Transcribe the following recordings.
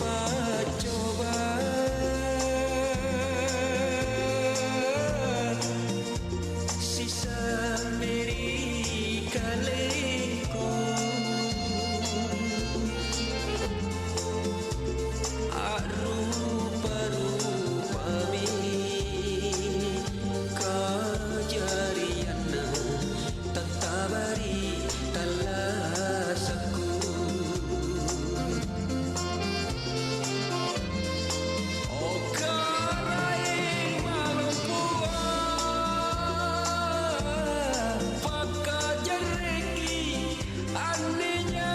pacoba sisa beri kalengku rupa-rupami kajariana tatabari talasaku oh karai malumpuan pakajareki anehnya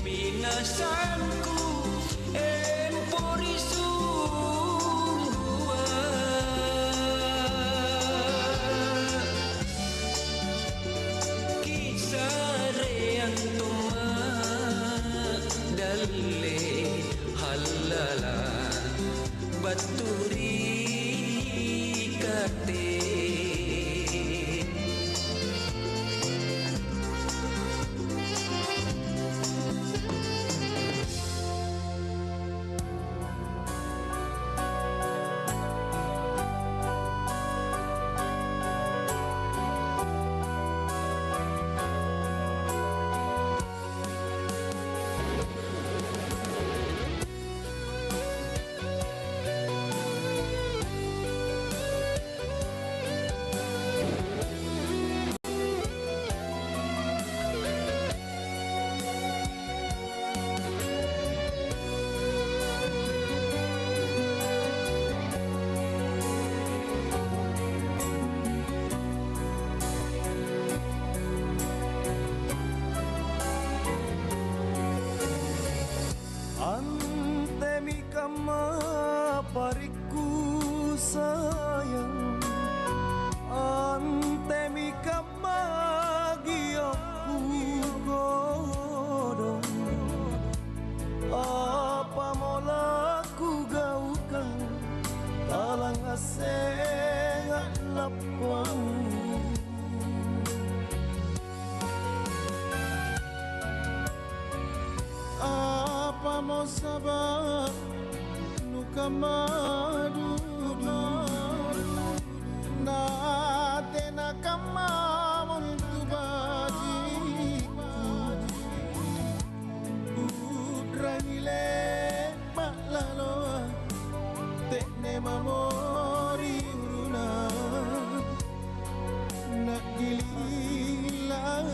minasanku empori sungguh kisah yang tuma dalle halala baturi kate ante mi kama pariku sayang ante mi kama giyaku godong apa molaku gaukan talang aseng lapang apa mau sabar nuka madu na tena kama muntu bajiku udrangile maklalo tekne mamori uruna nak gilila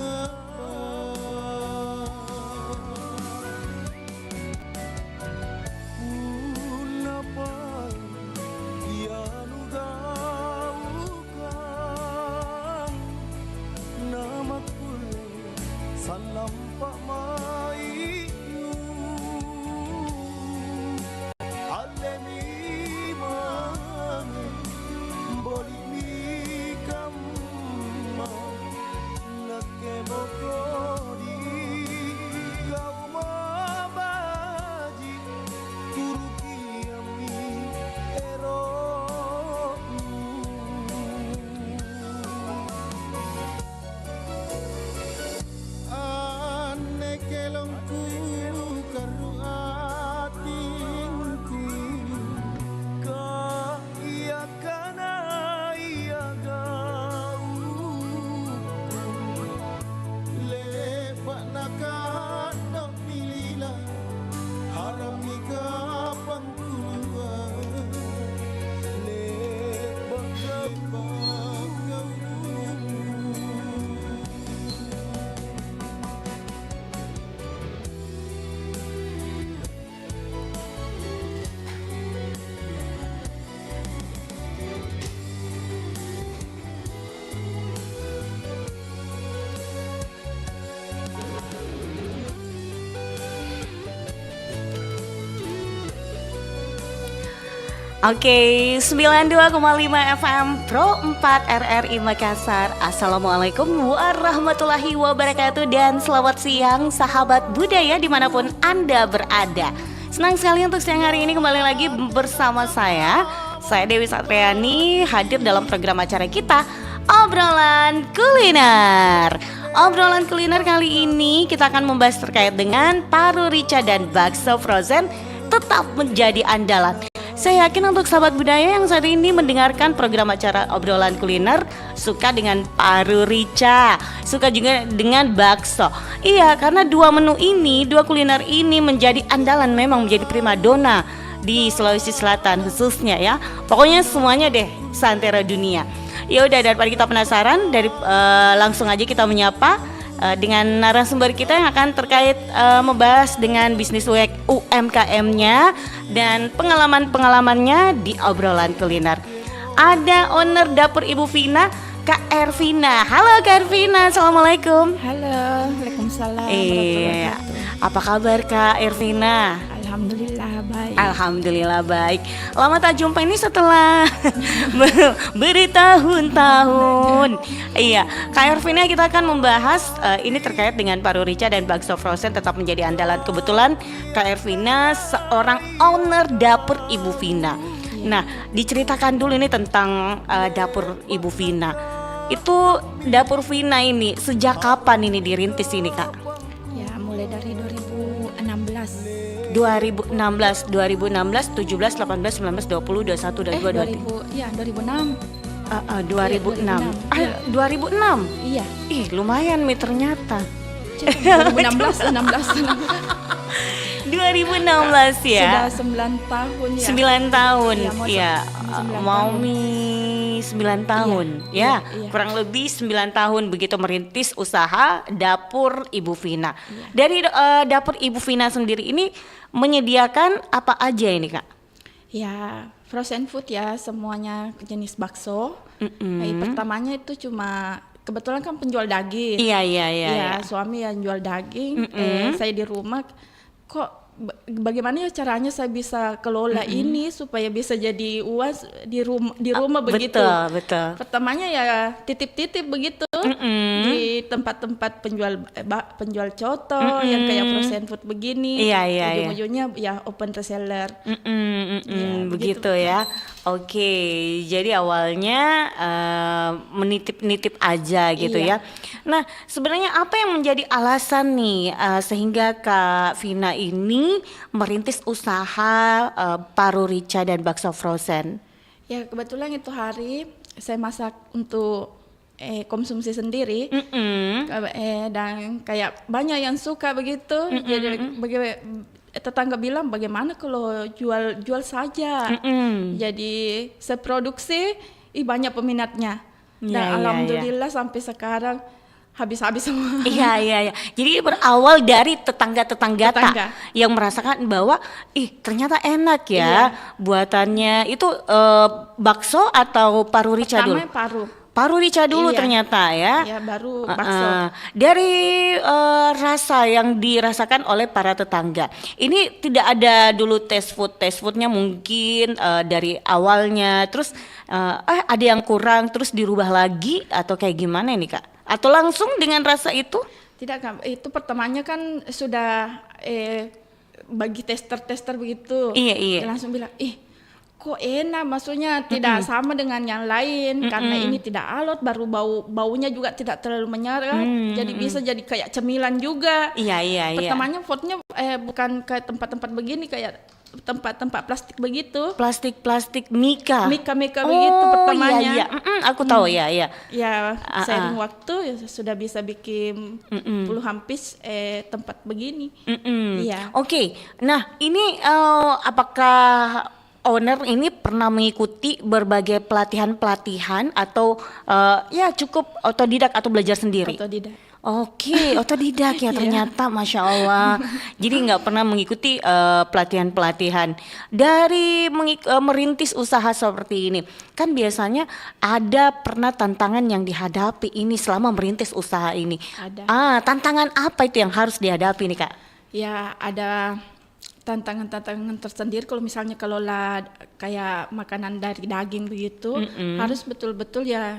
Oke, 92,5 FM Pro 4 RRI Makassar. Assalamualaikum warahmatullahi wabarakatuh. Dan selamat siang sahabat budaya dimanapun Anda berada. Senang sekali untuk siang hari ini kembali lagi bersama saya Dewi Satriani, hadir dalam program acara kita Obrolan Kuliner. Obrolan kuliner kali ini kita akan membahas terkait dengan paru rica dan bakso frozen tetap menjadi andalan. Saya yakin untuk sahabat budaya yang saat ini mendengarkan program acara obrolan kuliner suka dengan paru rica, suka juga dengan bakso. Iya, karena dua kuliner ini menjadi andalan, memang menjadi primadona di Sulawesi Selatan khususnya ya. Pokoknya semuanya deh seantero dunia. Ya udah, daripada kita penasaran, langsung aja kita menyapa dengan narasumber kita yang akan terkait membahas dengan bisnis UMKM-nya dan pengalaman-pengalamannya di obrolan kuliner. Ada owner dapur Ibu Vina, Kak Ervina. Halo Kak Ervina, assalamualaikum. Halo, waalaikumsalam. Apa kabar Kak Ervina? Alhamdulillah baik. Alhamdulillah baik. Lama tak jumpa ini setelah bertahun-tahun. Iya, Kak Ervina, kita akan membahas ini terkait dengan paru rica dan bakso frozen tetap menjadi andalan. Kebetulan Kak Ervina seorang owner dapur Ibu Vina. Nah, diceritakan dulu ini tentang dapur Ibu Vina. Itu dapur Vina ini sejak kapan ini dirintis ini, Kak? Ya, mulai dari 2016. 2016, 17, 18, 19, 20, 21, 22, 2000, ya 2006. 2006. Iya. 2006. Iya. Ih, lumayan nih ternyata. 2016, 2016 ya. Sudah 9 tahun ya. 9 tahun. Iya, Mau 9 tahun. Iya, Ya, iya. kurang lebih 9 tahun begitu merintis usaha dapur Ibu Vina. Iya. Dari dapur Ibu Vina sendiri ini menyediakan apa aja ini, Kak? Ya, frozen food ya, semuanya jenis bakso. Pertamanya itu cuma kebetulan kan penjual daging. Iya. Suami yang jual daging. Saya di rumah kok bagaimana ya caranya saya bisa kelola ini supaya bisa jadi uas di rumah begitu. Betul. Pertamanya ya titip-titip begitu di tempat-tempat penjual coto yang kayak frozen food begini. Iya. Ujung-ujungnya ya open reseller. Begitu begitu. ya. Oke, jadi awalnya menitip-nitip aja gitu Iya. ya. Nah, sebenarnya apa yang menjadi alasan nih sehingga Kak Vina ini merintis usaha paru rica dan bakso frozen? Ya kebetulan itu hari saya masak untuk konsumsi sendiri. Dan kayak banyak yang suka begitu. Jadi tetangga bilang bagaimana kalau jual saja. Jadi saya produksi, banyak peminatnya. Dan Iya. alhamdulillah sampai sekarang habis-habis semua. Iya. Jadi berawal dari tetangga-tetangga Tetangga. yang merasakan bahwa ternyata enak ya Iya. buatannya. Itu bakso atau paru rica dulu? Pertama Paru rica dulu Iya. ternyata ya. ya baru bakso. Dari rasa yang dirasakan oleh para tetangga, ini tidak ada dulu tes foodnya mungkin dari awalnya, terus ada yang kurang terus dirubah lagi atau kayak gimana ini, Kak? Atau langsung dengan rasa itu? Tidak kan, itu pertamanya kan sudah bagi tester begitu. Iya. Dia langsung bilang, kok enak, maksudnya tidak sama dengan yang lain karena ini tidak alot, baru baunya juga tidak terlalu menyengat, jadi bisa jadi kayak cemilan juga. Iya. Pertamanya foodnya bukan kayak tempat-tempat begini, kayak tempat-tempat plastik begitu. Plastik Mika. Mika begitu pertamanya. Iya. Aku tahu ya. Ya, seiring waktu ya sudah bisa bikin puluhan piece tempat begini. Iya. Oke. Nah, ini apakah owner ini pernah mengikuti berbagai pelatihan atau ya cukup otodidak atau belajar sendiri? Otodidak. Oke, otodidak ya ternyata, Masya Allah. Jadi nggak pernah mengikuti pelatihan-pelatihan. Dari merintis usaha seperti ini, kan biasanya ada pernah tantangan yang dihadapi ini selama merintis usaha ini. Ada. Tantangan apa itu yang harus dihadapi nih, Kak? Ya ada tantangan-tantangan tersendiri kalau misalnya kalau lah kayak makanan dari daging begitu harus betul-betul ya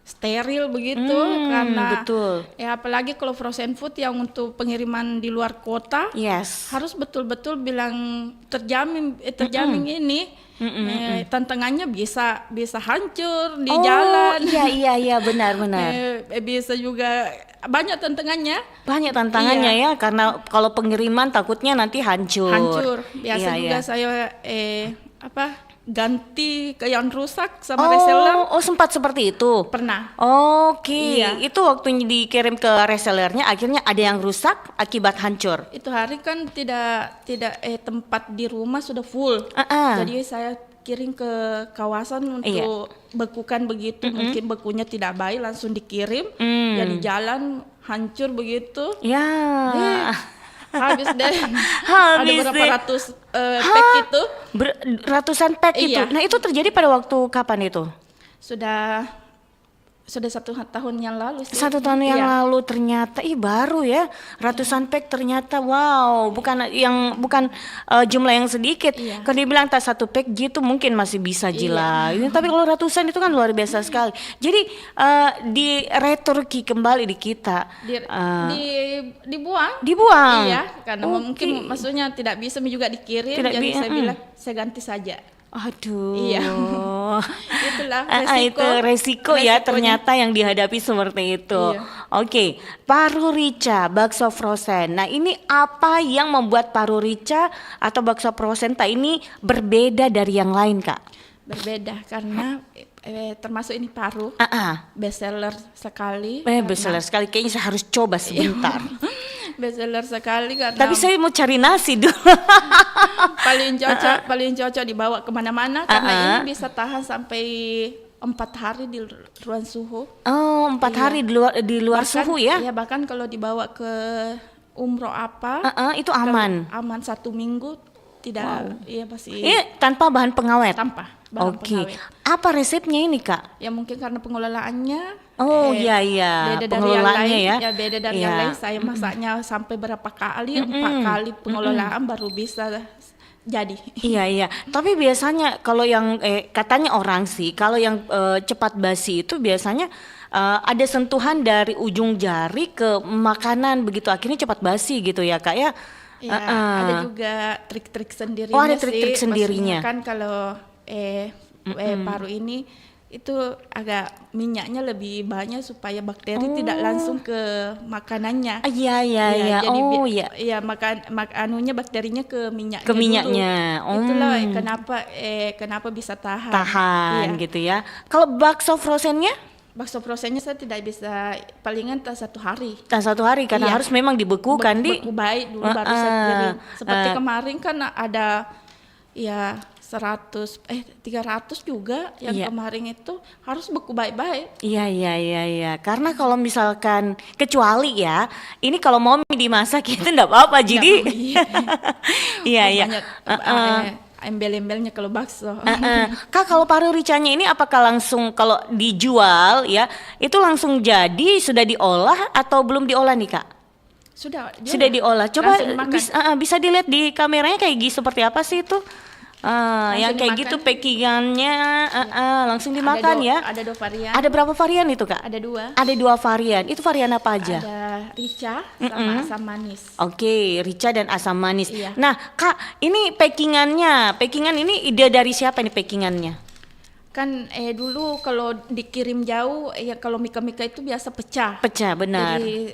steril begitu karena betul. ya apalagi kalau frozen food yang untuk pengiriman di luar kota Yes. harus betul-betul bilang terjamin ini tantangannya bisa hancur di jalan. Iya benar. Bisa juga banyak tantangannya. Banyak tantangannya ya karena kalau pengiriman takutnya nanti hancur. Biasa Iya, juga iya. saya ganti ke yang rusak sama reseller. Oh, sempat seperti itu. Pernah. Oke, Iya. itu waktu dikirim ke resellernya akhirnya ada yang rusak akibat hancur. Itu hari kan tidak tempat di rumah sudah full. Jadi saya kirim ke kawasan untuk bekukan begitu. Mungkin bekunya tidak baik langsung dikirim. Jadi jalan hancur begitu. Ya. Habis deh. Ada Habis berapa deh. ratus pack itu. Ratusan pack itu. Iya. Nah, itu terjadi pada waktu kapan itu? Sudah 1 tahun yang lalu sih. 1 tahun yang Iya. lalu ternyata baru ya ratusan pack ternyata wow bukan jumlah yang sedikit. Iya. Kalau dibilang tak 1 pack gitu mungkin masih bisa Jila. Tapi kalau ratusan itu kan luar biasa sekali. Jadi di returki kembali di kita Dibuang. dibuang. Iya, karena Oke. mungkin maksudnya tidak bisa juga dikirim. Tidak jadi bi- saya bilang saya ganti saja. Aduh. Iya. Itulah resiko. Itu resiko ya Resikonya. ternyata yang dihadapi seperti itu. Iya. Oke, paru rica, bakso frozen. Nah, ini apa yang membuat paru rica atau bakso frozen ini berbeda dari yang lain, Kak? Berbeda karena termasuk ini paru best seller sekali. Bestseller sekali. Kayaknya saya harus coba sebentar. Best seller sekali karena Tapi saya mau cari nasi dulu. paling cocok dibawa kemana-mana karena ini bisa tahan sampai 4 hari di ruang suhu. Oh, 4 hari di luar suhu ya? Iya, bahkan kalau dibawa ke umroh Itu aman. aman 1 minggu tidak. Iya masih Tanpa bahan pengawet. tanpa bahan Oke. pengawet. Apa resepnya ini, Kak? Ya mungkin karena pengelolaannya Oh iya iya, beda dari yang pengelolaannya lain ya. beda dari yang lain. Saya masaknya sampai berapa kali 4 kali pengelolaan baru bisa jadi. Iya. Tapi biasanya kalau yang katanya orang sih, kalau yang cepat basi itu biasanya ada sentuhan dari ujung jari ke makanan begitu akhirnya cepat basi gitu ya, Kak ya. Ya, ada juga trik-trik sendirinya. Oh, ada trik-trik sih. sendirinya. Maksudnya kan kalau paru ini itu agak minyaknya lebih banyak supaya bakteri tidak langsung ke makanannya. Iya. Jadi Iya. ya anunya bakterinya ke minyaknya. Ke minyaknya. Itulah kenapa bisa tahan. Tahan Iya. gitu ya. Kalau bakso frozennya? Bakso frozennya saya tidak bisa palingan 1 hari. 1 hari karena Iya. harus memang dibekukan Beku baik dulu baru saya kirim. Seperti kemarin kan ada ya 300 juga yang Iya. kemarin itu harus beku baik-baik. Iya. Karena kalau misalkan kecuali ya, ini kalau mau dimasak itu enggak apa-apa. Jadi iya. Banyak embel-embelnya kalau bakso. Kak, kalau paru ricanya ini apakah langsung kalau dijual ya, itu langsung jadi sudah diolah atau belum diolah nih, Kak? Sudah diolah. Coba Langsung dimakan. bisa dilihat di kameranya kayak seperti apa sih itu? Yang kayak dimakan. gitu packingannya langsung dimakan ya. Ada 2 varian. Ada berapa varian itu, Kak? Ada 2. Ada 2 varian. Itu varian apa aja? Ada rica sama asam manis. Oke, rica dan asam manis. Iya. Nah, Kak, ini packingan ini ide dari siapa nih packingannya? Kan dulu kalau dikirim jauh ya kalau mika-mika itu biasa pecah. Pecah, benar. Jadi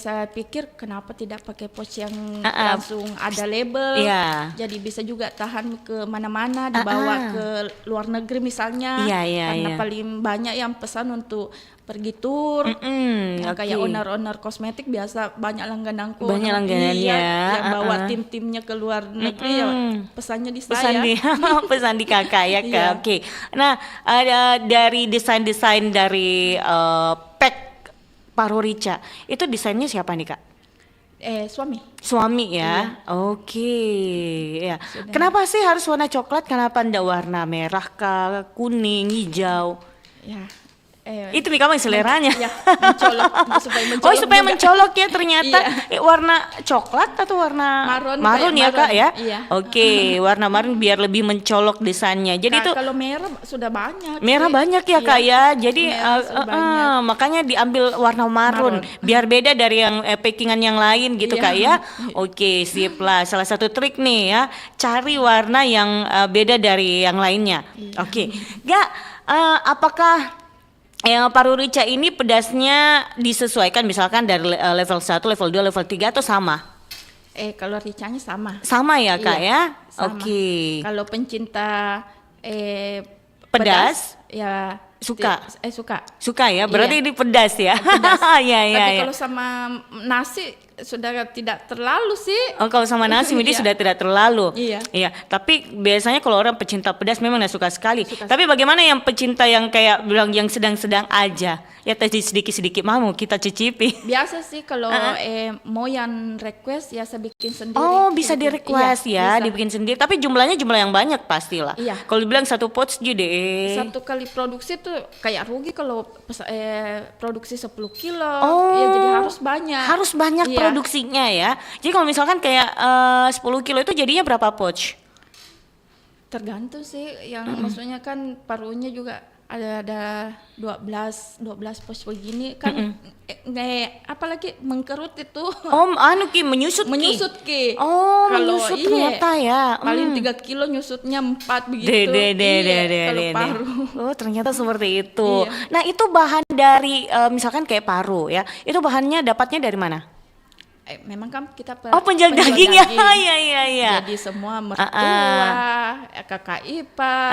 saya pikir kenapa tidak pakai pouch yang langsung ada label. Iya. Jadi bisa juga tahan ke mana-mana, dibawa ke luar negeri misalnya. Iya. Karena paling banyak yang pesan untuk pergi tur. Yang kayak owner-owner kosmetik biasa banyak langgananku. Banyak langganannya. Iya, yang bawa tim-timnya ke luar negeri ya pesannya di saya. Pesan di Kakak ya, Kak. Iya. Oke. Nah, dari desain-desain dari pack paru rica, itu desainnya siapa nih, Kak? Suami. Ya. Oke. Ya. Kenapa sih harus warna coklat? Kenapa enggak warna merah kah, kuning, hijau? Ya, Itu Mika mah seleranya. Ya, mencolok supaya mencolok. Oh, supaya juga. mencolok ya ternyata. Iya. Warna coklat atau warna Marun ya kayak Kak ya? Iya. Oke, warna marun biar lebih mencolok desainnya. Jadi itu Kalau merah sudah banyak. merah sih. banyak ya Kak Iya. ya. Jadi Merah sudah banyak. makanya diambil warna marun biar beda dari yang packingan yang lain gitu Iya. Kak ya. Oke, sip lah. Salah satu trik nih ya, cari warna yang beda dari yang lainnya. Oke. Gak apakah yang paru rica ini pedasnya disesuaikan misalkan dari level 1, level 2, level 3 atau sama? Kalau ricanya sama. Sama ya Kak Iya, ya? sama. Oke. Kalau pencinta Pedas? ya Suka? suka. Suka ya? Berarti Iya. ini pedas ya? Iya, iya, Tapi iya. kalau sama nasi sudah tidak terlalu sih. Oh, kalau sama nasi ini Iya. sudah tidak terlalu. Iya. Iya, tapi biasanya kalau orang pecinta pedas memang nggak suka sekali. Tapi bagaimana yang pecinta yang kayak bilang yang sedang-sedang aja? Ya tadi sedikit-sedikit mau kita cicipi. Biasa sih kalau mau yang request ya saya bikin sendiri. Oh, bisa Gitu. di request Iya, ya, bisa. dibikin sendiri. Tapi jumlahnya jumlah yang banyak pastilah. Iya. Kalau dibilang satu pouch deh. Satu kali produksi tuh kayak rugi kalau produksi 10 kilo. Oh, Ya jadi harus banyak. Harus banyak Iya. produksinya ya. Jadi kalau misalkan kayak 10 kilo itu jadinya berapa pouch? Tergantung sih, yang maksudnya kan parunya juga ada 12 pouch begini kan. Apalagi mengkerut itu. Oh, anu Ki, menyusut Ki. Menyusut Ki. Oh, Kalau menyusut iya, ternyata ya. Paling 3 kilo nyusutnya 4 begitu. Kalau Deh. paru. Oh, ternyata seperti itu. Iya. Nah, itu bahan dari misalkan kayak paru ya. Itu bahannya dapatnya dari mana? Memang kan kita Oh, penjual daging ya. Iya. Jadi semua mertua, kakak ipar,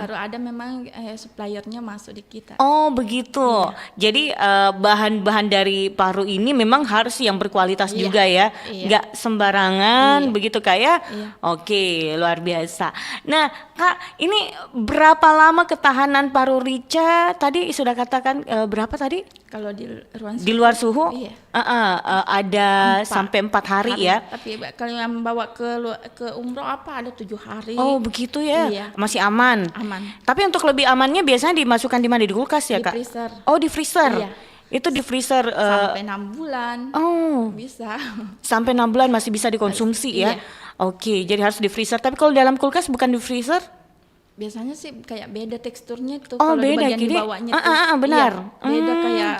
baru ada memang suppliernya masuk di kita. Oh, begitu. Jadi bahan-bahan dari paru ini memang harus yang berkualitas Iya. juga ya. Iya. Nggak sembarangan Iya. begitu Kak ya. Iya. Oke, luar biasa. Nah, Kak, ini berapa lama ketahanan paru rica? Tadi sudah katakan berapa tadi? Kalau di ruang Di luar suhu? Iya. Ada sampai 4 hari ya. Tapi kalau yang bawa ke umroh ada 7 hari. Oh, begitu ya. Iya. Masih aman. Aman. Tapi untuk lebih amannya biasanya dimasukkan di mana? Di kulkas ya, Di Kak? freezer. Oh, di freezer. Iya. Itu di freezer Sampai 6 bulan. oh, Bisa. sampai 6 bulan masih bisa dikonsumsi ya. Iya. Oke, jadi harus di freezer. Tapi kalau dalam kulkas bukan di freezer? Biasanya sih kayak beda teksturnya tuh Oh, kalau di beda, bagian jadi- di bawahnya tuh. benar. Iya, beda kayak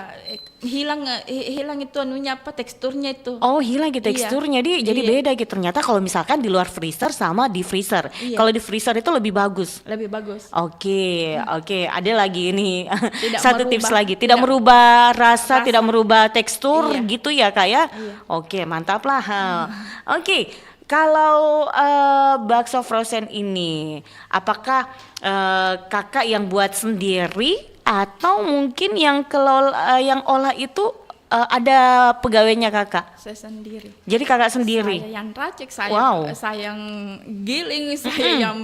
hilang itu anunya apa teksturnya itu. Oh, hilang gitu Iya. teksturnya. Jadi Iya. beda gitu. Ternyata kalau misalkan di luar freezer sama di freezer. Iya. Kalau di freezer itu lebih bagus. Lebih bagus. Oke, ada lagi nih Tidak satu merubah- tips lagi, tidak tidak merubah rasa, tidak merubah tekstur Iya. gitu ya Kak ya. Iya. Oke, mantap lah. Oke, kalau bakso frozen ini, apakah Kakak yang buat sendiri atau mungkin yang yang olah itu ada pegawainya Kakak? Saya sendiri. Jadi Kakak sendiri. Saya yang racik, Wow. saya yang giling, saya yang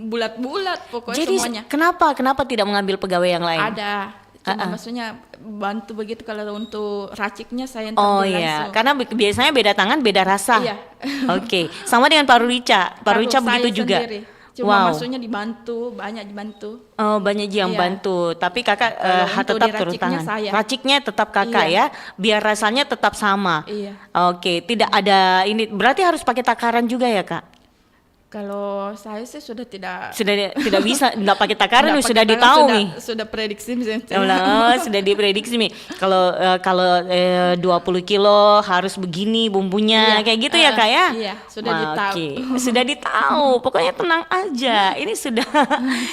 bulat-bulat, pokoknya Jadi semuanya. kenapa tidak mengambil pegawai yang lain? Ada. Cuma maksudnya bantu begitu kalau untuk raciknya saya yang Oh terjun iya, langsung. karena biasanya beda tangan, beda rasa. Iya. Oke, sama dengan paru rica. Paru rica Kalau begitu saya juga. sendiri. Cuma Wow. maksudnya dibantu, banyak dibantu. Oh, banyak yang Iya. bantu, tapi Kakak Kalau untuk tetap di turun raciknya tangan. saya. Raciknya tetap Kakak Iya. ya, biar rasanya tetap sama. Iya. Oke, tidak ada ini. Berarti harus pakai takaran juga ya Kak? Kalau saya sih sudah tidak Tidak bisa, tidak pakai takaran, tidak sudah pakai tangan, ditahu sudah, nih. Sudah prediksi misalnya. Sudah diprediksi nih. Kalau 20 kilo harus begini bumbunya, Iya, kayak gitu ya Kak ya? iya, sudah ditahu. Oke, sudah ditahu. Pokoknya tenang aja. Ini sudah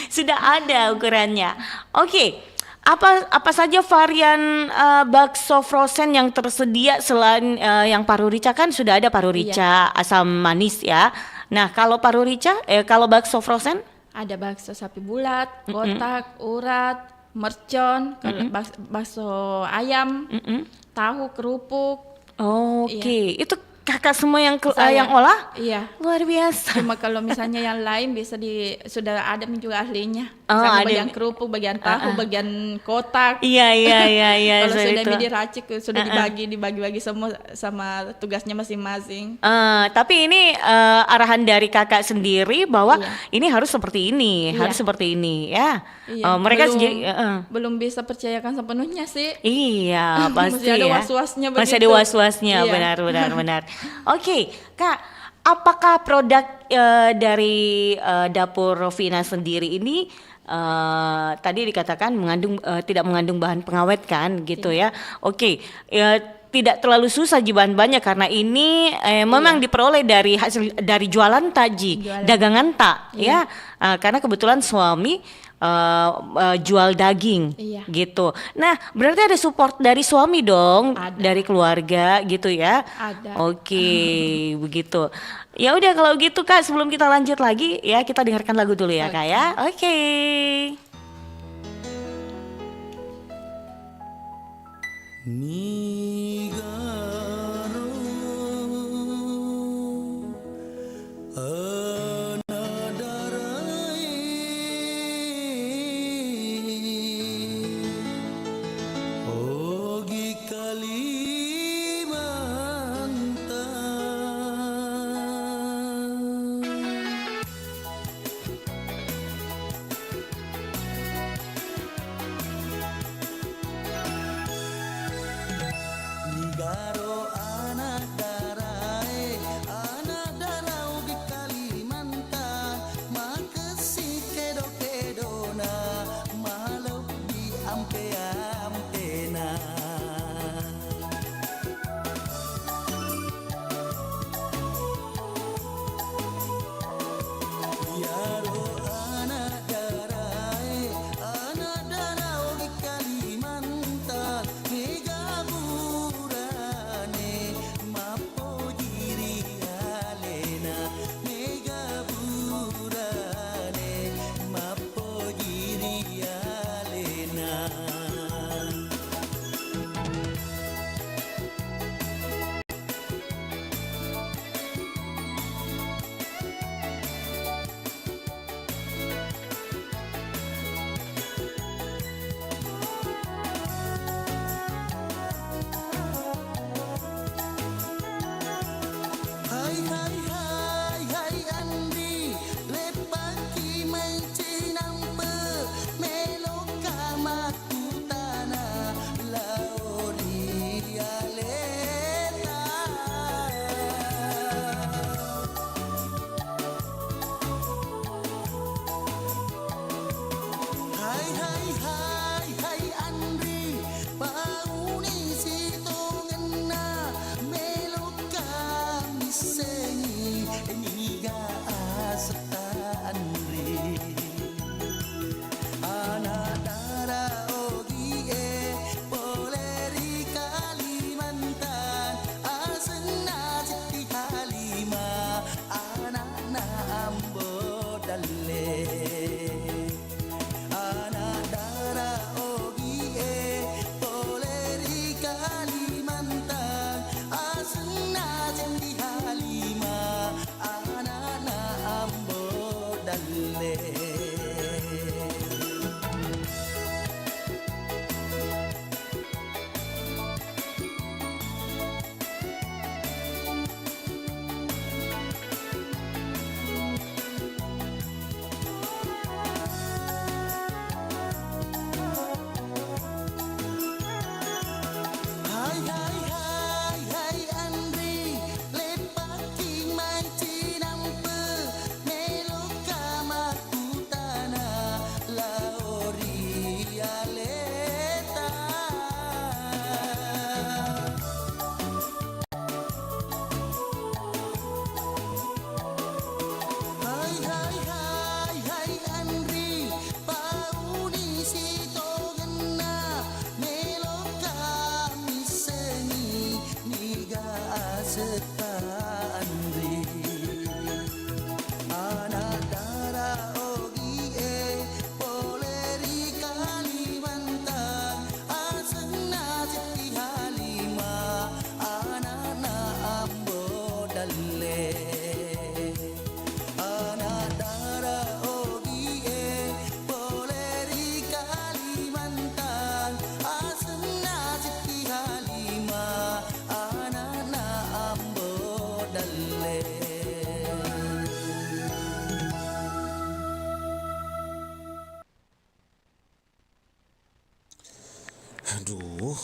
sudah ada ukurannya. Oke. Apa saja varian bakso frozen yang tersedia selain yang paru rica? Kan sudah ada paru rica, asam manis ya. Nah, kalau paru rica, kalau bakso frozen? Ada bakso sapi bulat, kotak, urat, mercon, kalau bakso ayam, tahu, kerupuk. Oke, itu kakak semua yang Saya. yang olah? Iya. Luar biasa. Cuma kalau misalnya yang lain bisa sudah ada juga ahlinya. Oh, Misalnya ada bagian kerupuk, bagian tahu, bagian kotak. Iya. Kalau so sudah itu. mie diracik sudah dibagi-bagi semua sama tugasnya masing-masing. Tapi ini arahan dari kakak sendiri bahwa Iya. ini harus seperti ini, Iya. harus seperti ini, ya. Iya, Mereka belum, sendiri, belum bisa percayakan sepenuhnya sih. iya pasti Masih ada ya. was-wasnya Masih ada begitu. was-wasnya, Iya. benar. Oke, Kak, apakah produk dari dapur Rovina sendiri ini tadi dikatakan tidak mengandung bahan pengawet kan, gitu ya? Oke, tidak terlalu susah bahan-bahannya karena ini memang diperoleh dari hasil dari jualan taji, dagangan tak, ya. Karena kebetulan suami jual daging, Iya. gitu. Nah, berarti ada support dari suami dong, Ada. dari keluarga, gitu ya? Ada. Oke, begitu. Ya udah kalau gitu Kak, sebelum kita lanjut lagi, ya kita dengarkan lagu dulu ya Kak ya. Oke. Nigaro anadarai Ogi Kalimantan Nigaro anak darah ugi Kalimantan makesi kedo-kedona malau di ampe-ampena Yaro anak darah ugi Kalimantan mega burane mapo jiri alena mega burane mapo jiri alena Hai Andri lepaki mencinampe meloka makutana lauri aleta Hai Andri pauni sitongena meloka misengi niga aseta Andri Anadara ogi poleri Kalimantan asena siti halima anana ambo dalle Anadara ogi poleri Kalimantan asena siti halima anana ambo dalle Hai Andri lepaki mancinampe meloka makutana laori aleta Hai Andri pauni sitongena meloka misengi niga aseta Andri anak darah ogi poleri Kalimantan asena siti halima anana ambo Aduh,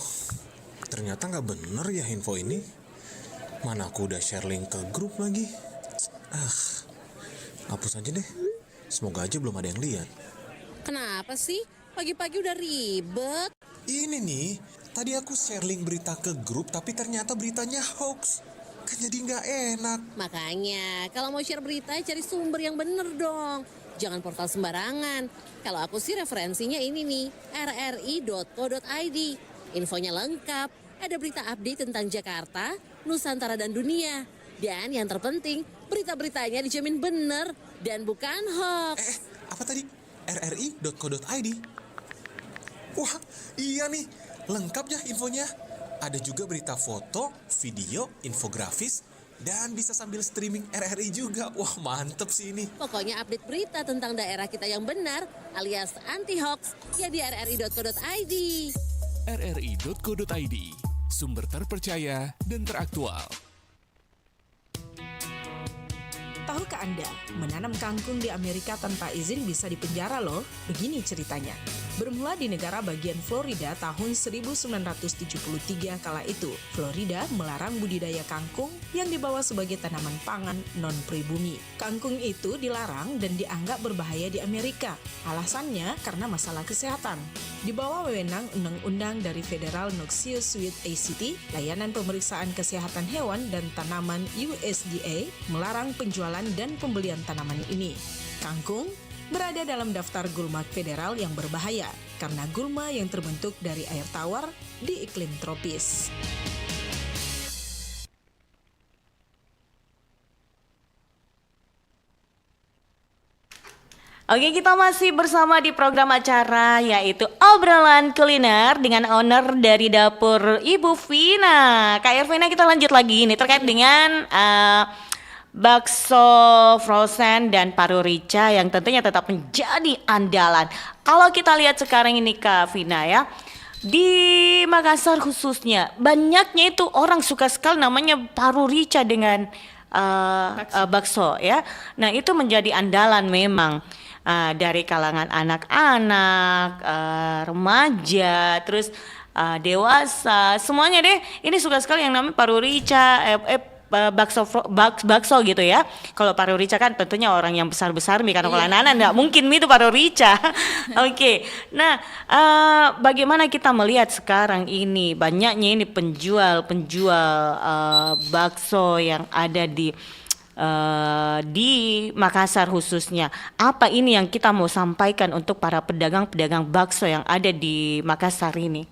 ternyata nggak bener ya info ini. Mana aku udah share link ke grup lagi. Hapus aja deh. Semoga aja belum ada yang lihat. Kenapa sih? Pagi-pagi udah ribet. Ini nih, tadi aku share link berita ke grup tapi ternyata beritanya hoax. Kan jadi nggak enak. Makanya, kalau mau share berita, cari sumber yang bener dong. Jangan portal sembarangan. Kalau aku sih referensinya ini nih, rri.co.id. Infonya lengkap, ada berita update tentang Jakarta, Nusantara dan dunia. Dan yang terpenting, berita-beritanya dijamin bener dan bukan hoax. Apa tadi? rri.co.id. Wah, iya nih, lengkap ya infonya. Ada juga berita foto, video, infografis, dan bisa sambil streaming RRI juga. Wah, mantep sih ini. Pokoknya update berita tentang daerah kita yang benar alias anti-hoax ya di rri.co.id. rri.co.id, sumber terpercaya dan teraktual. Tahukah Anda, menanam kangkung di Amerika tanpa izin bisa dipenjara loh? Begini ceritanya. Bermula di negara bagian Florida tahun 1973 kala itu, Florida melarang budidaya kangkung yang dibawa sebagai tanaman pangan non-pribumi. Kangkung itu dilarang dan dianggap berbahaya di Amerika. Alasannya karena masalah kesehatan. Di bawah wewenang undang-undang dari Federal Noxious Weed ACT, layanan pemeriksaan kesehatan hewan dan tanaman USDA melarang penjualan dan pembelian tanaman ini. Kangkung berada dalam daftar gulma federal yang berbahaya karena gulma yang terbentuk dari air tawar di iklim tropis. Oke, kita masih bersama di program acara yaitu obrolan kuliner dengan owner dari dapur Ibu Vina. Kak Ervina, kita lanjut lagi nih terkait dengan bakso frozen dan paru rica yang tentunya tetap menjadi andalan. Kalau kita lihat sekarang ini Kak Vina ya, di Makassar khususnya banyaknya itu orang suka sekali namanya paru rica dengan bakso ya. Nah, itu menjadi andalan memang. Dari kalangan anak-anak, remaja, terus dewasa, semuanya deh. Ini suka sekali yang namanya paru rica, bakso gitu ya. Kalau paru rica kan tentunya orang yang besar-besar, karena kalau anak-anak nggak mungkin itu paru rica. Oke. Nah, bagaimana kita melihat sekarang ini banyaknya ini penjual bakso yang ada di Makassar khususnya. Apa ini yang kita mau sampaikan untuk para pedagang-pedagang bakso yang ada di Makassar ini?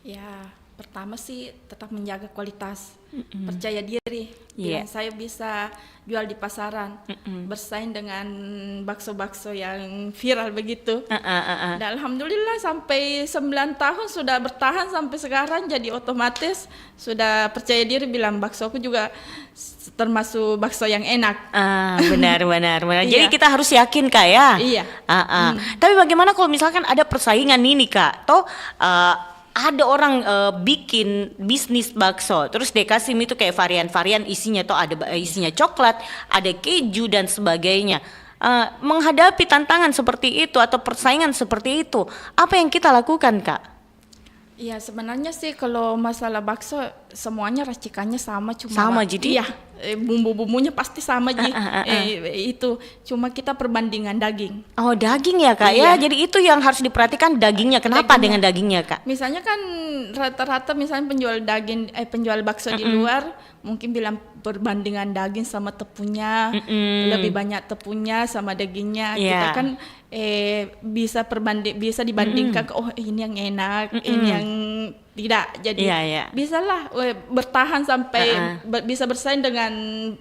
Ya, pertama sih tetap menjaga kualitas, percaya diri. Bilang saya bisa jual di pasaran, bersaing dengan bakso-bakso yang viral begitu. Dan alhamdulillah sampai 9 tahun sudah bertahan sampai sekarang, jadi otomatis sudah percaya diri bilang baksoku juga termasuk bakso yang enak. Benar. Jadi kita harus yakin Kak ya. Iya. Tapi bagaimana kalau misalkan ada persaingan ini Kak? Toh ada orang bikin bisnis bakso, terus dikasih itu kayak varian-varian isinya tuh ada isinya coklat, ada keju dan sebagainya. Menghadapi tantangan seperti itu atau persaingan seperti itu, apa yang kita lakukan Kak? Iya, sebenarnya sih kalau masalah bakso semuanya racikannya sama, jadi iya, bumbu-bumbunya pasti sama itu cuma kita perbandingan daging. Oh, daging ya Kak ya. Jadi itu yang harus diperhatikan dagingnya. Kenapa dengan dagingnya Kak? Misalnya kan rata-rata misalnya penjual bakso di luar mungkin bilang perbandingan daging sama tepunya, lebih banyak tepunya sama dagingnya. Kita kan bisa dibandingkan oh ini yang enak, ini yang tidak. Jadi bisalah bertahan sampai bisa bersaing dengan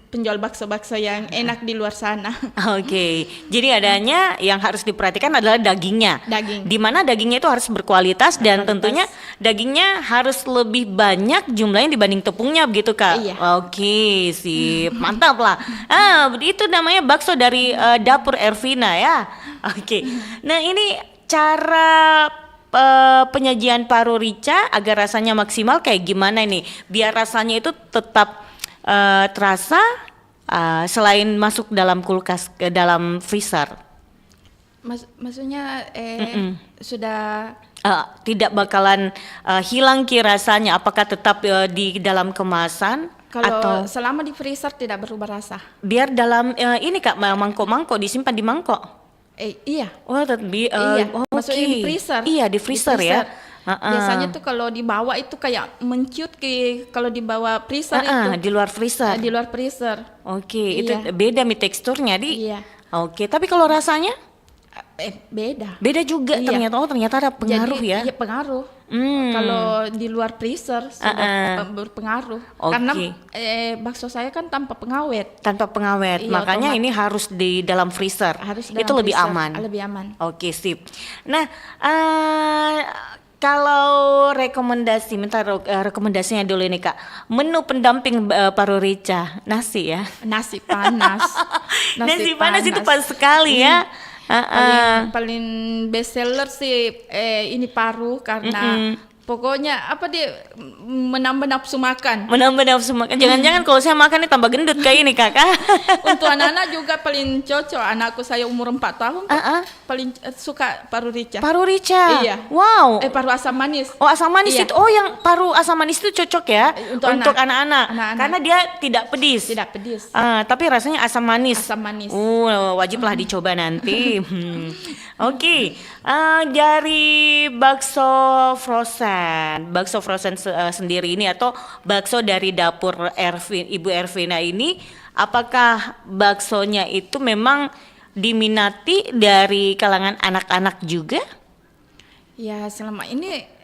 penjual bakso-bakso yang enak di luar sana. Oke. Jadi adanya yang harus diperhatikan adalah dagingnya. Di mana dagingnya itu harus berkualitas dan tentunya dagingnya harus lebih banyak jumlahnya dibanding tepungnya begitu Kak. Iya. Oke, sip. Mantap lah. Itu namanya bakso dari dapur Ervina ya. Oke. Nah, ini cara penyajian paru rica agar rasanya maksimal kayak gimana nih? Biar rasanya itu tetap terasa selain masuk dalam kulkas ke dalam freezer. Maksudnya sudah tidak bakalan hilang rasanya? Apakah tetap di dalam kemasan Kalau atau selama di freezer tidak berubah rasa. biar dalam ini Kak mangkok-mangkok disimpan di mangkok? Iya. Oh, Iya, oke. maksudnya di freezer. Iya, di freezer ya. Biasanya tuh kalau dibawa itu kayak menciut kalau dibawa freezer itu. Di luar freezer. Di luar freezer. Oke, itu Iya. beda teksturnya di. Iya. Oke, tapi kalau rasanya Beda. beda juga Iya. ternyata. Oh, ternyata ada pengaruh Jadi, ya. Iya, pengaruh. Hmm. Kalau di luar freezer sudah berpengaruh. Oke. Karena bakso saya kan tanpa pengawet. Tanpa pengawet, Iya, makanya otomatis. ini harus di dalam freezer. Harus Itu dalam lebih freezer, aman. Lebih aman. Oke, sip. Nah, kalau rekomendasi, minta rekomendasinya dulu nih Kak. Menu pendamping paru rica, nasi ya. Nasi panas. Nasi panas itu pas sekali ya. Paling best seller sih ini paru karena pokoknya apa dia menambah nafsu makan. Menambah nafsu makan. Jangan-jangan kalau saya makan ini tambah gendut kayak ini Kakak. Untuk anak-anak juga paling cocok. Anakku saya umur 4 tahun paling suka paru rica. Paru rica. Iya. Wow. Paru asam manis. Oh, asam manis Iya. itu. Oh, yang paru asam manis itu cocok ya Untuk anak-anak. anak-anak. Karena dia tidak pedis. Tidak pedis. Tapi rasanya asam manis. Asam manis. Wajiblah dicoba nanti. Oke. Dari bakso frozen sendiri ini atau bakso dari dapur Ibu Ervina ini, apakah baksonya itu memang diminati dari kalangan anak-anak juga? Ya selama ini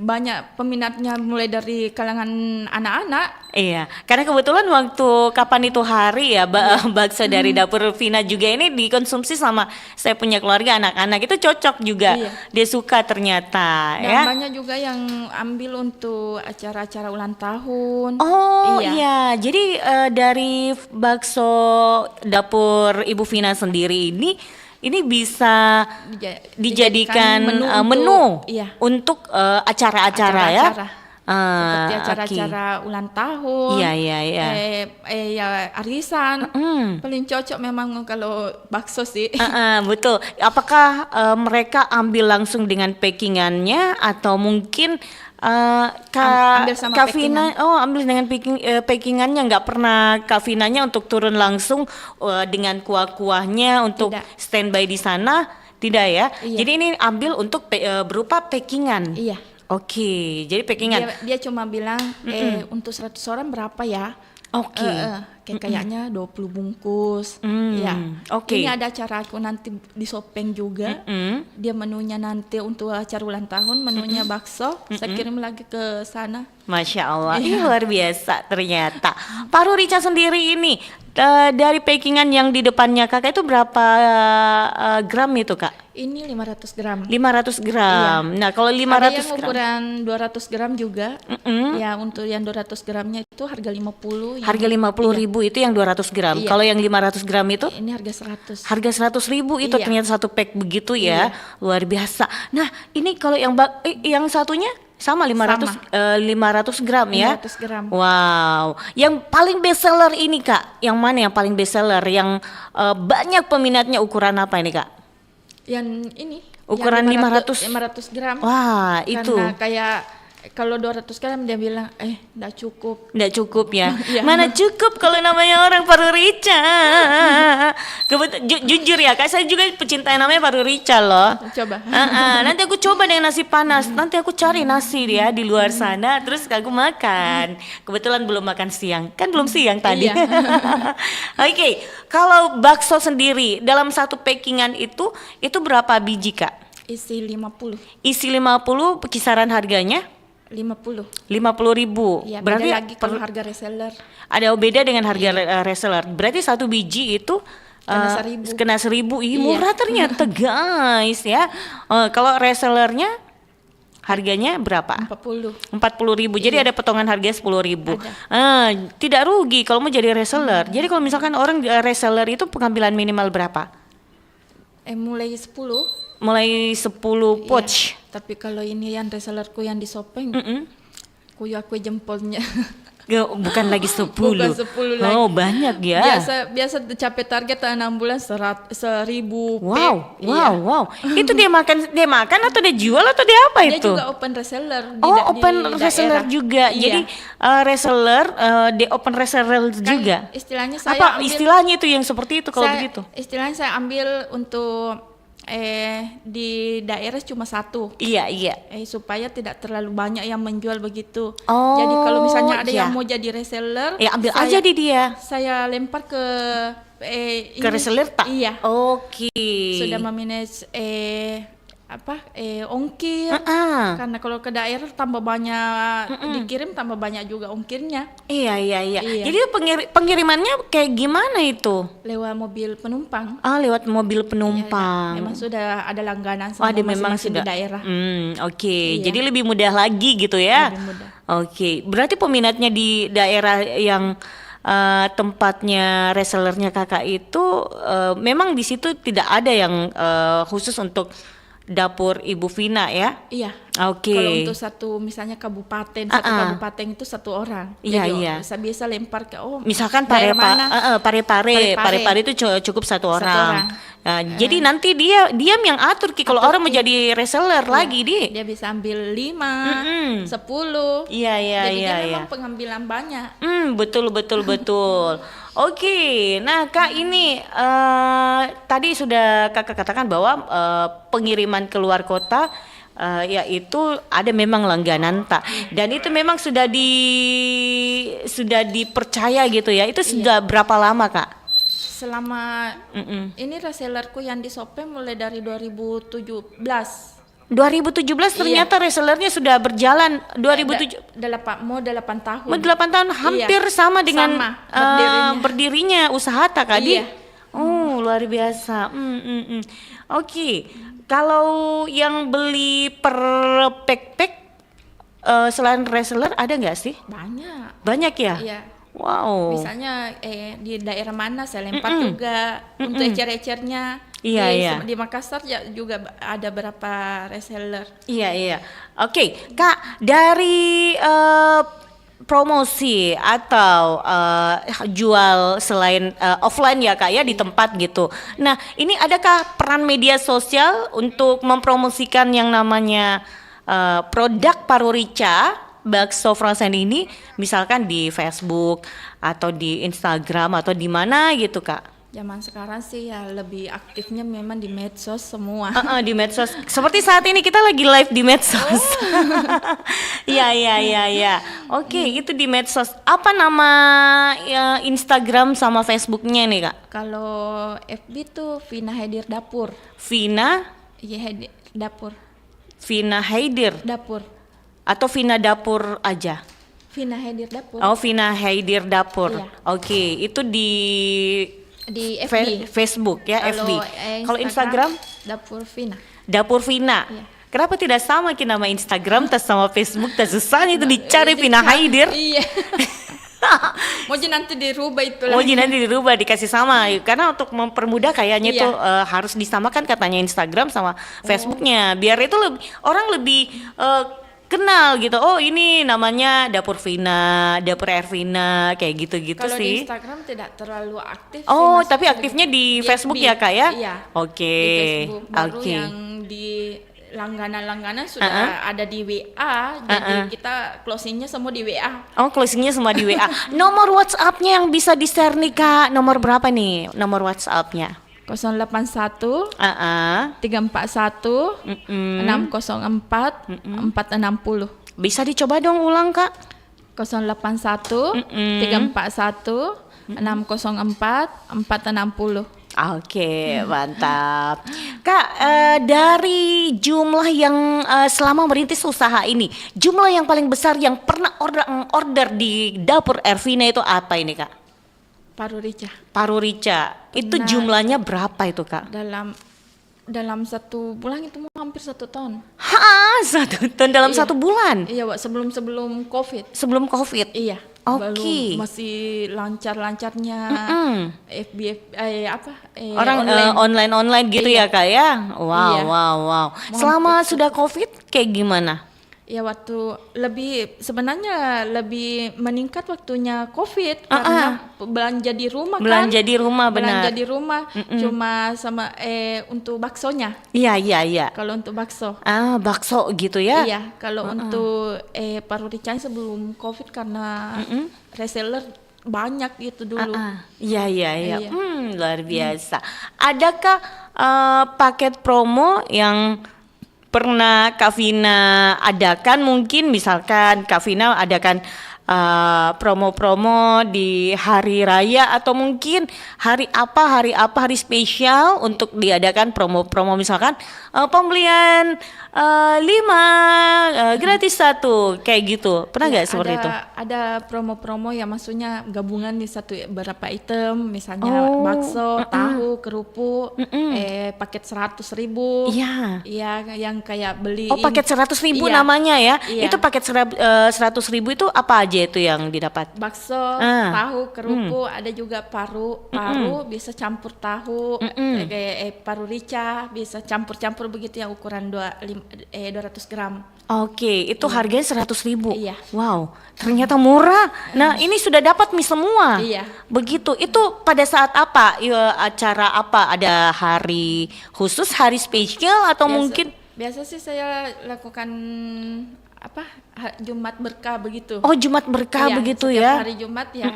banyak peminatnya mulai dari kalangan anak-anak. Iya, karena kebetulan waktu kapan itu hari ya bakso dari dapur Vina juga ini dikonsumsi sama saya punya keluarga anak-anak, itu cocok juga. Iya. Dia suka ternyata Dan ya. banyak juga yang ambil untuk acara-acara ulang tahun. Oh Iya. iya, jadi dari bakso dapur Ibu Vina sendiri ini bisa dijadikan menu iya, untuk acara-acara ya. Seperti Oke. acara-acara ulang tahun. Iya, iya, iya. Ya arisan. Paling cocok memang kalau bakso sih. Betul. Apakah mereka ambil langsung dengan packingannya atau mungkin Ambil sama Kak Vina, ambil dengan packingannya, nggak pernah Kak Vinanya untuk turun langsung dengan kuah-kuahnya untuk Tidak. standby di sana, tidak ya? Iya. Jadi ini ambil untuk berupa packingan. Iya. Oke, jadi packingan. Dia cuma bilang untuk 100 orang berapa ya? Oke. Kayaknya 20 bungkus. Ya. Oke. Ini ada acara aku nanti di Sopeng juga. Dia menunya nanti untuk acara ulang tahun, menunya bakso. Saya kirim lagi ke sana. Masya Allah, ini luar biasa ternyata. Paru rica sendiri ini dari packingan yang di depannya Kakak itu berapa gram itu Kak? Ini 500 gram. 500 gram. Nah kalau 500 Ada yang gram, ukuran 200 gram juga. Ya untuk yang 200 gramnya itu harga 50. harga 50.000 itu yang 200 gram. Iya. Kalau yang 500 gram itu? Ini harga 100. Harga 100.000 itu Iya. ternyata satu pack begitu ya, luar biasa. Nah ini kalau yang satunya sama 500 gram ya? 500 gram. Wow, yang paling best seller ini Kak, yang mana yang paling best seller? Yang banyak peminatnya ukuran apa ini Kak? Yang ini Ukuran yang 500 gram. Wah itu. Karena kayak kalau 200 gram dia bilang enggak cukup. Nggak cukup ya? Iya. Mana cukup kalau namanya orang paru rica. Jujur ya Kak, saya juga pecinta yang namanya paru rica loh. Coba. Nanti aku coba dengan nasi panas. Nanti aku cari nasi dia di luar sana, terus aku makan. Kebetulan belum makan siang, kan belum siang tadi. Iya. Oke, kalau bakso sendiri dalam satu packingan itu berapa biji Kak? Isi 50. Isi 50, kisaran harganya? 50. 50.000. Ya, Berarti beda lagi kalau harga reseller. ada beda dengan harga reseller. Berarti satu biji itu Kena 1.000. kena 1.000. Ih, Iya. murah ternyata guys ya. Kalau resellernya harganya berapa? 40. 40.000. Jadi ada potongan harga 10.000. Tidak rugi kalau mau jadi reseller. Jadi kalau misalkan orang reseller itu pengambilan minimal berapa? Mulai 10. Mulai 10 pouch. Tapi kalau ini yang resellerku yang di Sopeng, kuyu aku jempolnya. Bukan lagi 10. Bukan 10 lagi. Oh, banyak ya. Biasa capai target 6 bulan 1.000. Wow, pack. wow. Itu dia makan atau dia jual atau dia apa Dia itu? juga open reseller Open di reseller daerah. juga. Iya. Jadi reseller, dia open reseller Kan juga. istilahnya saya Apa ambil- istilahnya itu yang seperti itu kalau begitu? Istilahnya saya ambil untuk di daerah cuma satu. Iya. Supaya tidak terlalu banyak yang menjual begitu. Oh, Jadi kalau misalnya ada iya. yang mau jadi reseller, Ya ambil aja di dia. Saya lempar ke Ke reseller tak? Iya. Oke. Sudah memanage ongkir. Karena kalau ke daerah tambah banyak dikirim, tambah banyak juga ongkirnya. Iya. Iya. Jadi pengirimannya kayak gimana itu? Lewat mobil penumpang. Lewat mobil Iya, penumpang. memang sudah ada langganan Oh, semua dia memang masing-masing sudah di daerah. Oke. Iya. Jadi lebih mudah lagi gitu ya. Lebih mudah. Oke. Berarti peminatnya di daerah yang tempatnya resellernya kakak itu memang di situ tidak ada yang khusus untuk dapur Ibu Vina ya? Iya. Oke. Kalau untuk satu misalnya kabupaten, satu kabupaten itu satu orang. Iya, Jadi, iya. Saya bisa lempar ke Misalkan daerah mana? Parepare itu cukup satu orang. orang. Nah, jadi nanti diam yang atur Ki kalau orang mau jadi reseller lagi di. Dia bisa ambil 5, 10. Iya. Jadi dia memang pengambilan banyak. Betul. Oke, nah Kak ini tadi sudah Kakak katakan bahwa pengiriman keluar kota yaitu ada memang langganan tak, dan itu memang sudah dipercaya gitu ya. Itu sudah berapa lama Kak? Selama ini resellerku yang di Shopee mulai dari 2017. 2017 ternyata resellernya sudah berjalan 2007 Mau 8 tahun. 8 tahun hampir sama dengan berdirinya usaha tak Kadi. Iya. Oh, luar biasa. Oke. Kalau yang beli per pack selain reseller ada nggak sih? Banyak ya? Iya. Wow. Misalnya di daerah mana saya lempar juga untuk ecer-ecernya. Iya. Di Makassar ya juga ada berapa reseller. Iya. Oke, Kak, dari promosi atau jual selain offline ya Kak ya di tempat gitu. Nah, ini adakah peran media sosial untuk mempromosikan yang namanya produk Paru Rica bakso frozen ini, misalkan di Facebook atau di Instagram atau di mana gitu Kak? Zaman sekarang sih ya lebih aktifnya memang di medsos semua. Di medsos. Seperti saat ini kita lagi live di medsos. Iya. Oke, itu di medsos. Apa nama Instagram sama Facebooknya nih Kak? Kalau FB tuh Vina Haidir Dapur. Vina? Iya, Dapur. Vina Haidir? Dapur. Atau Vina Dapur aja? Vina Haidir Dapur. Oh, Vina Haidir Dapur. Iya. Oke, itu di FB. Facebook ya, Kalau, FB. Kalau Instagram? Dapur Vina. Dapur Vina. Iya. Kenapa tidak sama ki nama Instagram tas sama Facebook tas susah itu dicari Vina Haidir. Iya. Mau nanti dirubah itu Oh, lagi. nanti dirubah dikasih sama karena untuk mempermudah kayaknya Iya. itu harus disamakan katanya Instagram sama Facebooknya biar itu orang lebih kenal gitu. Oh, ini namanya Dapur Vina, Dapur Ervina kayak gitu-gitu Kalau sih. di Instagram tidak terlalu aktif. Oh, sih, tapi masih aktifnya di Facebook FB. ya Kak ya? Iya. Oke. Di Facebook baru Oke. yang di langganan-langganan sudah ada di WA, jadi kita closingnya semua di WA. Oh, closingnya semua di WA. Nomor WhatsApp-nya yang bisa di-share nih Kak. Nomor berapa nih nomor WhatsApp-nya? 081 341 604 460. Bisa dicoba dong ulang Kak. 081 341 604 460. Oke, mantap. Kak, dari jumlah yang selama merintis usaha ini, jumlah yang paling besar yang pernah order di Dapur Ervina itu apa ini Kak? Paru Rica. Paru Rica. Itu jumlahnya berapa itu Kak? Dalam 1 bulan itu hampir 1 ton. 1 ton dalam 1 bulan? Iya, Wak, sebelum COVID. Sebelum COVID? Iya. Oke. Belum masih lancar-lancarnya FB orang online gitu Iya. ya Kak ya? Wow, Iya. wow. Selama sudah COVID kayak gimana? Ya waktu sebenarnya lebih meningkat waktunya COVID karena belanja di rumah Belanja di rumah, belanja benar. di rumah cuma sama untuk baksonya. Iya. Kalau untuk bakso. Bakso gitu ya. Iya, kalau untuk paru ricanya sebelum COVID karena reseller banyak itu dulu. Iya. Iya. Luar biasa. Adakah paket promo yang pernah Kak Vina adakan? Mungkin misalkan Kak Vina adakan promo-promo di hari raya atau mungkin hari spesial untuk diadakan promo-promo, misalkan pembelian 5 gratis 1 kayak gitu. Pernah nggak seperti itu? Ada promo-promo ya, maksudnya gabungan di satu beberapa item, misalnya bakso, tahu, kerupuk, paket 100.000. Iya. Iya, yang kayak beli. Paket 100.000 Iya. namanya ya. Iya. Itu paket 100.000 itu apa aja itu yang didapat? Bakso, tahu, kerupuk, ada juga paru bisa campur tahu, kayak paru rica bisa campur-campur begitu yang ukuran 200 gram. Oke, itu harganya 100.000. Iya. Wow, ternyata murah. Nah, ini sudah dapat mie semua. Iya. Begitu. Itu pada saat apa? Acara apa? Ada hari khusus, hari spesial atau mungkin? Biasa sih saya lakukan Jumat berkah begitu. Oh, Jumat berkah Iya, begitu setiap ya. hari Jumat ya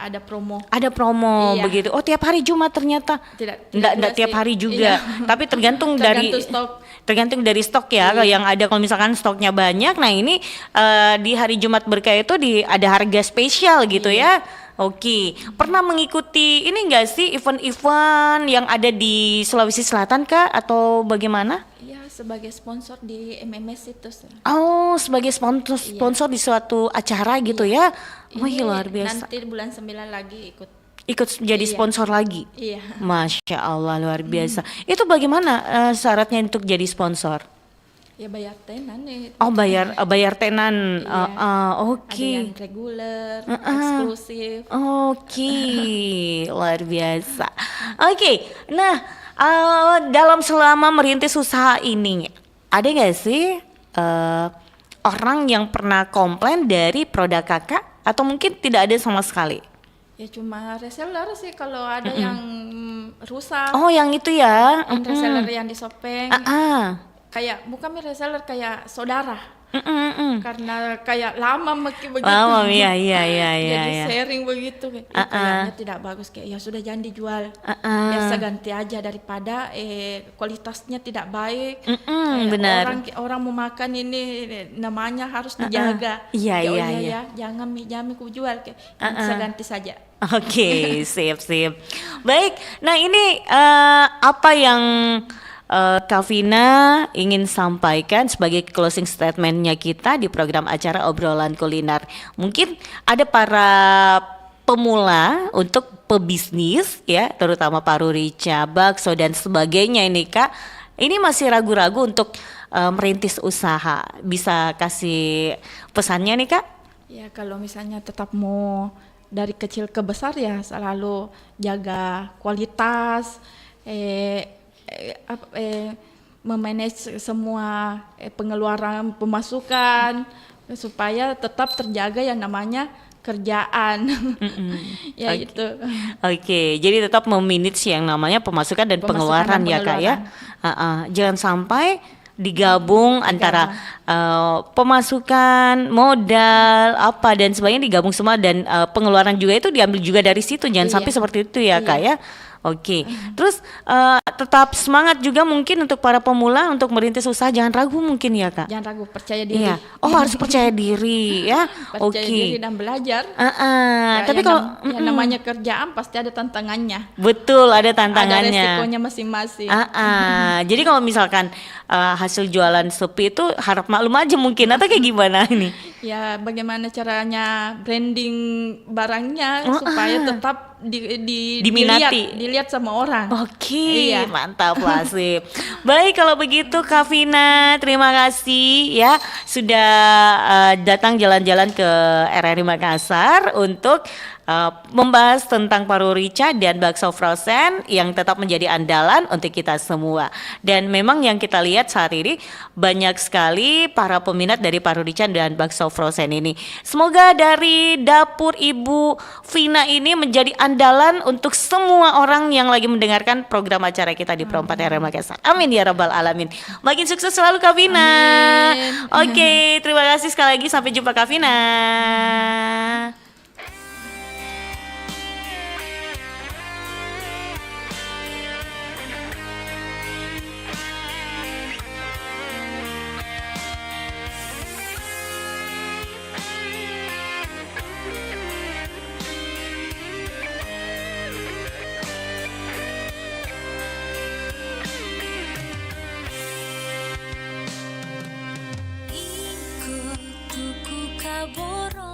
ada promo. Ada promo Iya. begitu. Oh, tiap hari Jumat ternyata. Enggak tiap sih. hari juga. Iya. Tapi tergantung dari stok. Tergantung dari stok ya. Yang ada kalau misalkan stoknya banyak. Nah, ini di hari Jumat berkah itu ada harga spesial gitu ya. Oke. Pernah mengikuti ini enggak sih event-event yang ada di Sulawesi Selatan Kak atau bagaimana? Iya, sebagai sponsor di MMS itu. Oh, sebagai sponsor di suatu acara gitu ya. Oh, Ini luar biasa. Nanti bulan 9 lagi Ikut jadi sponsor lagi. Iya. Masya Allah, luar biasa. Itu bagaimana syaratnya untuk jadi sponsor? Ya bayar tenan nih. Oh, bayar tenan. Iya. Oke. Ada yang reguler, eksklusif. Oke, luar biasa. Oke, nah dalam selama merintis usaha ini, ada nggak sih orang yang pernah komplain dari produk kakak atau mungkin tidak ada sama sekali? Ya cuma reseller sih kalau ada yang rusak. Oh, yang itu ya? Reseller yang disopeng. Kayak bukan reseller, kayak saudara. Karena kayak lama begitu. Lama, iya. Jadi sharing begitu. Kayaknya tidak bagus, kayak ya sudah jangan dijual. Biasa ganti aja daripada kualitasnya tidak baik. Benar. Orang mau makan ini namanya harus dijaga. Iya. Jangan ku jual, kayak bisa ganti saja. Oke, sip. Baik, nah ini apa yang Kak Vina ingin sampaikan sebagai closing statementnya kita di program acara obrolan kuliner. Mungkin ada para pemula untuk pebisnis ya, terutama paru rica, bakso dan sebagainya ini Kak. Ini masih ragu-ragu untuk merintis usaha. Bisa kasih pesannya nih Kak? Ya kalau misalnya tetap mau dari kecil ke besar ya selalu jaga kualitas, memanage semua pengeluaran pemasukan supaya tetap terjaga yang namanya kerjaan. Ya Okay. itu. Oke, jadi tetap memanage yang namanya pemasukan dan pengeluaran ya Kak ya. Jangan sampai digabung antara pemasukan, modal, apa dan sebagainya digabung semua dan pengeluaran juga itu diambil juga dari situ. Jangan sampai seperti itu ya Kak ya. Oke, terus tetap semangat juga mungkin untuk para pemula untuk merintis usaha, jangan ragu mungkin ya Kak. Jangan ragu, percaya diri. Iya. Oh harus percaya diri ya. Percaya diri dan belajar. Tapi kalau yang namanya kerjaan pasti ada tantangannya. betul ada Ada tantangannya. resikonya masing-masing. Jadi kalau misalkan hasil jualan sepi itu harap maklum aja mungkin atau kayak gimana ini? Ya bagaimana caranya branding barangnya supaya tetap Diminati. dilihat sama orang. Oke, Iya. mantap Lasif. Baik kalau begitu Kak Vina, terima kasih ya sudah datang jalan-jalan ke RRI Makassar untuk membahas tentang paru rica dan bakso frozen yang tetap menjadi andalan untuk kita semua. Dan memang yang kita lihat saat ini banyak sekali para peminat dari paru rica dan bakso frozen ini. Semoga dari dapur Ibu Vina ini menjadi andalan untuk semua orang yang lagi mendengarkan program acara kita di Pro 4 RRI Makassar. Amin ya rabbal alamin. Makin sukses selalu Kak Vina. Amin. Oke, terima kasih sekali lagi, sampai jumpa Kak Vina. Ikut tuku kaboro